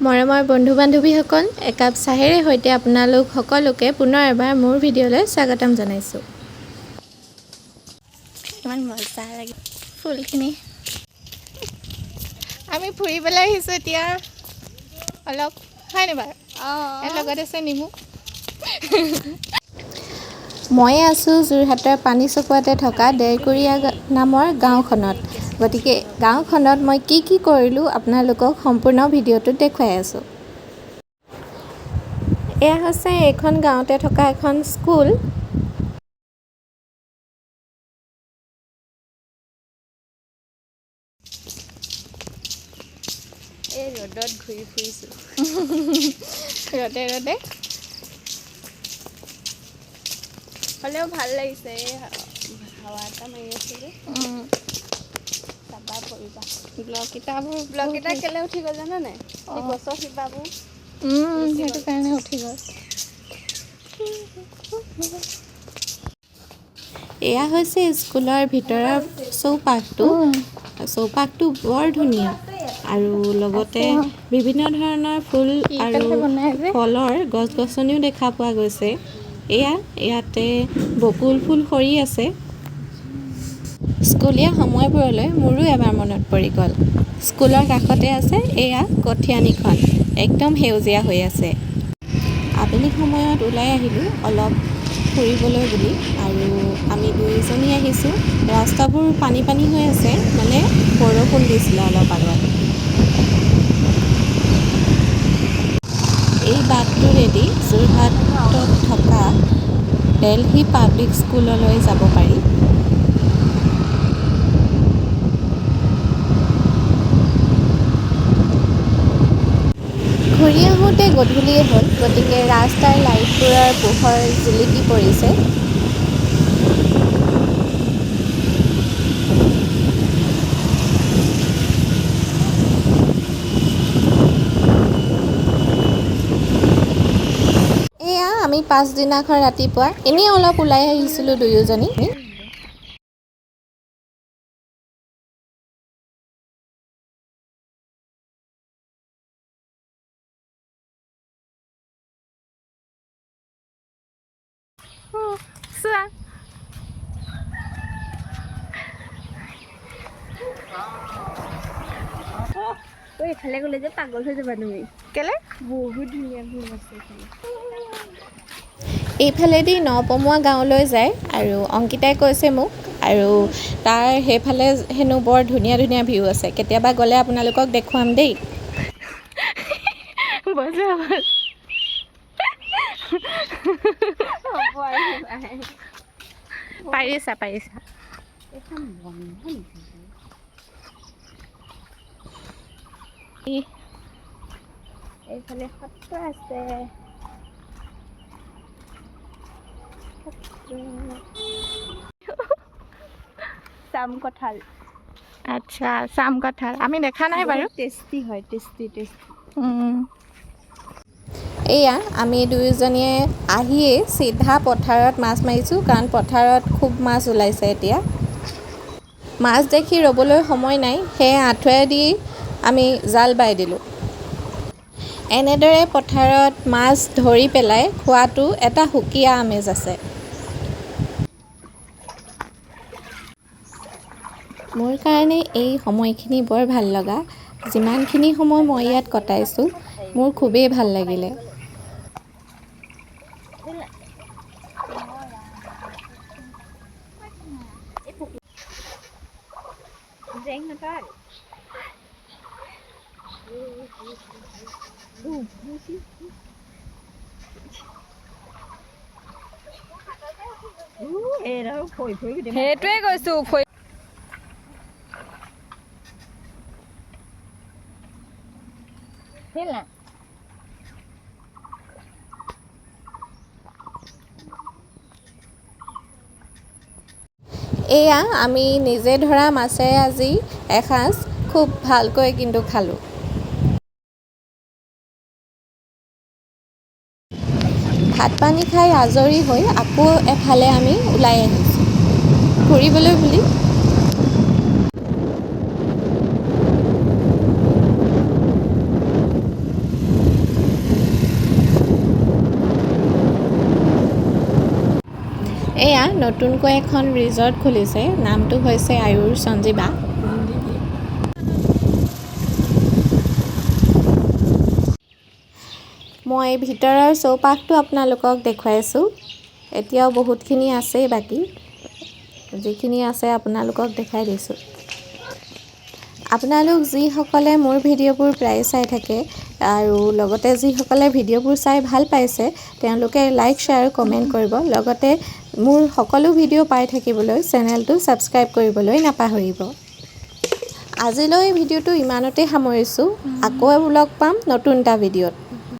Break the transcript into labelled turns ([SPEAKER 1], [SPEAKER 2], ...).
[SPEAKER 1] মৰমৰ বন্ধু বান্ধৱীসকল, একাপ চাহেৰে সৈতে আপোনালোক সকলোকে পুনৰ এবাৰ মোৰ ভিডিঅ'লৈ স্বাগতম জনাইছোঁ। ইমান মজা লাগে ফুলখিনি। আমি ফুৰিবলৈ আহিছোঁ এতিয়া অলপ, হয়নে বাৰু? ইয়াৰ লগত আছে নিমু। মই আছোঁ যোৰহাটৰ পানী চকুৱাতে থকা দেৰকুৰীয়া নামৰ গাঁওখনত। গতিকে গাঁওখনত মই কি কৰিলোঁ আপোনালোকক সম্পূৰ্ণ ভিডিঅ'টোত দেখুৱাই আছোঁ। এয়া হৈছে এইখন গাঁৱতে থকা এখন স্কুল। এই ৰ'দত ঘূৰি ফুৰিছোঁ ৰ'দে হ'লেও ভাল লাগিছে। এই হাৱা এটা মাৰি আছে যে চাবা পৰিবা। ব্লগকেইটা কেলে উঠি গ'ল জানা নাই? এই গছৰ শিপাবোৰ সেইটো কাৰণে উঠি গ'ল। এয়া হৈছে স্কুলৰ ভিতৰৰ চৌপাশটো বৰ ধুনীয়া আৰু লগতে বিভিন্ন ধৰণৰ ফুল আৰু ফলৰ গছ গছনিও দেখা পোৱা গৈছে। ইয়াতে বকুল ফুল সৰি আছে। স্কুলীয়া সময়বোৰলৈ মোৰো এবাৰ মনত পৰি গ'ল। স্কুলৰ কাষতে আছে এয়া কঠীয়ানিখন, একদম সেউজীয়া হৈ আছে। আবেলি সময়ত ওলাই আহিলোঁ অলপ ফুৰিবলৈ বুলি, আৰু আমি দুয়োজনী আহিছোঁ। ৰাস্তাবোৰ পানী হৈ আছে, মানে বৰষুণ দিছিলে অলপ আগত। এই বাটটোৰেদি যোৰহাটত থকা দেলহি পাব্লিক স্কুললৈ যাব পাৰি। ঘূৰি আহোঁতে গধূলিয়ে হ'ল, গতিকে ৰাস্তাৰ লাইটবোৰৰ পোহৰ জিলিকি পৰিছে। এয়া আমি পাছদিনাখন ৰাতিপুৱা এনেই অলপ ওলাই আহিছিলোঁ দুয়োজনী। চোৱা এইফালে গ'লে যে পাগল হৈ যাবা তুমি। কেলে? বহুত ধুনীয়া ভিউ আছে এইফালে। এইফালেদি নপমোৱা গাঁৱলৈ যায়, আৰু অংকিতাই কৈছে মোক, আৰু তাৰ সেইফালে হেনো বৰ ধুনীয়া ভিউ আছে। কেতিয়াবা গ'লে আপোনালোকক দেখুৱাম দেই। পাৰিছা এইফালে সত্ৰ আছে। চাম কঁঠাল। আচ্ছা, চাম কঁঠাল আমি দেখা নাই বাৰু। টেষ্টি হয়, টেষ্টি। এয়া আমি দুয়োজনীয়ে আহিয়ে চিধা পথাৰত মাছ মাৰিছোঁ, কাৰণ পথাৰত খুব মাছ ওলাইছে এতিয়া। মাছ দেখি ৰ'বলৈ সময় নাই, সেয়ে আঁঠুৱেদি আমি জাল বাই দিলোঁ। এনেদৰে পথাৰত মাছ ধৰি পেলাই খোৱাটো এটা সুকীয়া আমেজ আছে। মোৰ কাৰণে এই সময়খিনি বৰ ভাল লগা। যিমানখিনি সময় মই ইয়াত কটাইছোঁ, মোৰ খুবেই ভাল লাগিলে। সেইটোৱে কৈছোঁ। এয়া আমি নিজে ধৰা মাছেৰে আজি এসাঁজ খুব ভালকৈ কিন্তু খালোঁ। ভাত পানী খাই আজৰি হৈ আকৌ এফালে আমি ওলাই আহিছোঁ ফুৰিবলৈ বুলি। এয়া নতুনকৈ এখন ৰিজৰ্ট খুলিছে, নামটো হৈছে আয়ুৰ সঞ্জীৱা। মই ভিতৰৰ চৌপাশটো আপোনালোকক দেখুৱাইছোঁ। এতিয়াও বহুতখিনি আছেই বাকী, যিখিনি আছে আপোনালোকক দেখাই দিছোঁ। আপোনালোক যিসকলে মোৰ ভিডিঅ'বোৰ প্ৰায় চাই থাকে আৰু লগতে যিসকলে ভিডিঅ'বোৰ চাই ভাল পাইছে তেওঁলোকে লাইক, শ্বেয়াৰ, কমেণ্ট কৰিব। লগতে মোৰ সকলো ভিডিঅ' পাই থাকিবলৈ চেনেলটো ছাবস্ক্ৰাইব কৰিবলৈ নাপাহৰিব। আজিলৈ ভিডিঅ'টো ইমানতে সামৰিছোঁ। আকৌ লগ পাম নতুন এটা ভিডিঅ'ত।